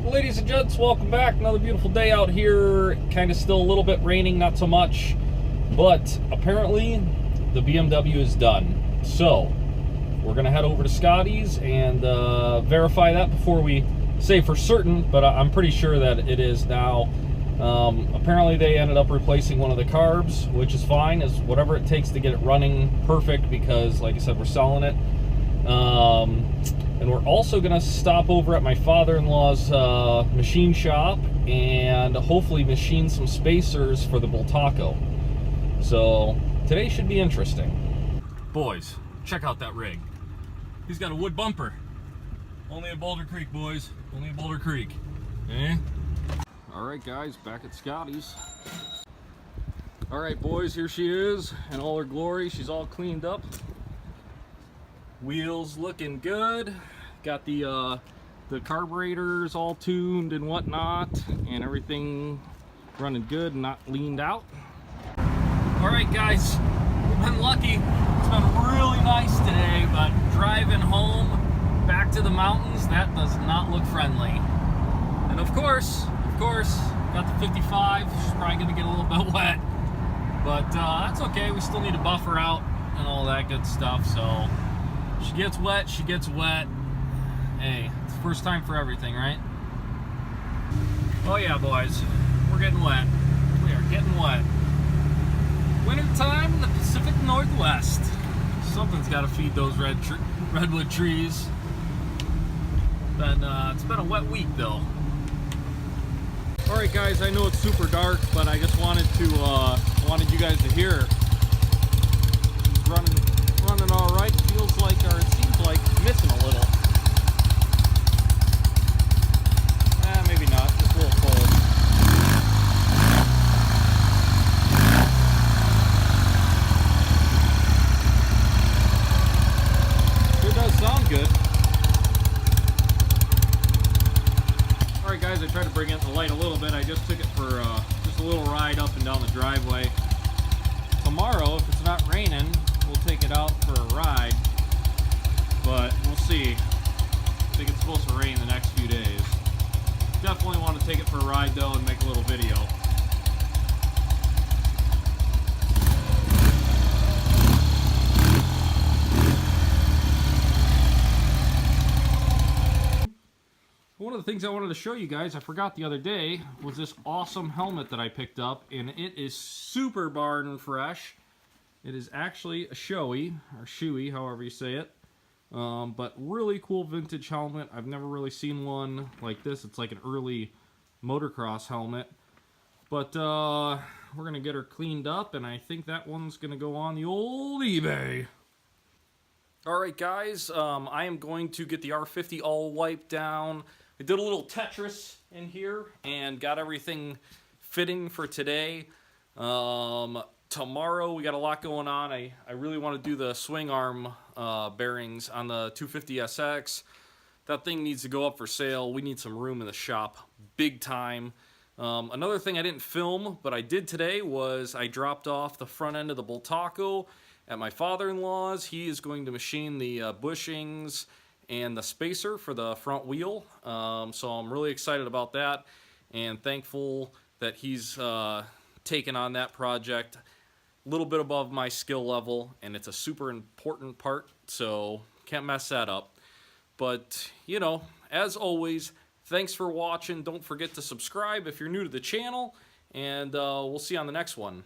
Ladies and gents, welcome back. Another beautiful day out here. Kind of still a little bit raining, not so much. But apparently, the BMW is done. So, we're going to head over to Scotties and verify that before we say for certain. But I'm pretty sure that it is now. Apparently, they ended up replacing one of the carbs, which is fine. Is whatever it takes to get it running perfect because, like I said, we're selling it. And we're also going to stop over at my father-in-law's machine shop and hopefully machine some spacers for the Bultaco. So today should be interesting. Boys, check out that rig. He's got a wood bumper. Only at Boulder Creek, boys. Only at Boulder Creek. Eh? Alright guys, back at Scotties. Alright boys, here she is in all her glory. She's all cleaned up. Wheels looking good. Got the carburetors all tuned and whatnot, and everything running good and not leaned out. All right, guys, we've been lucky. It's been really nice today, but driving home back to the mountains, that does not look friendly. And of course, got the 55. She's probably gonna get a little bit wet, but that's okay. We still need to buffer out and all that good stuff. So. She gets wet, she gets wet. Hey, it's the first time for everything, right? Oh yeah, boys, we're getting wet. We are getting wet. Wintertime in the Pacific Northwest. Something's got to feed those redwood trees. It's been a wet week, though. All right, guys, I know it's super dark, but I just wanted you guys to hear. It's running all right. Feels like, or it seems like, missing a little. Maybe not. Just a little cold. Sure does sound good. All right, guys. I tried to bring it to light a little bit. I just took it for just a little ride up and down the driveway. Tomorrow, if it's not raining, we'll take it out for a ride, but we'll see. I think it's supposed to rain the next few days. Definitely want to take it for a ride though and make a little video. One of the things I wanted to show you guys, I forgot the other day, was this awesome helmet that I picked up, and it is super barn fresh. It is actually a showy, or shoey, however you say it. But really cool vintage helmet. I've never really seen one like this. It's like an early motocross helmet. But we're going to get her cleaned up, and I think that one's going to go on the old eBay. Alright guys, I am going to get the R50 all wiped down. I did a little Tetris in here and got everything fitting for today. Tomorrow we got a lot going on. I really want to do the swing arm bearings on the 250SX. That thing needs to go up for sale. We need some room in the shop, big time. Another thing I didn't film, but I did today, was I dropped off the front end of the Bultaco at my father-in-law's. He is going to machine the bushings and the spacer for the front wheel. So I'm really excited about that and thankful that he's taken on that project. A little bit above my skill level, and it's a super important part, so can't mess that up. But, you know, as always, thanks for watching. Don't forget to subscribe if you're new to the channel, and we'll see you on the next one.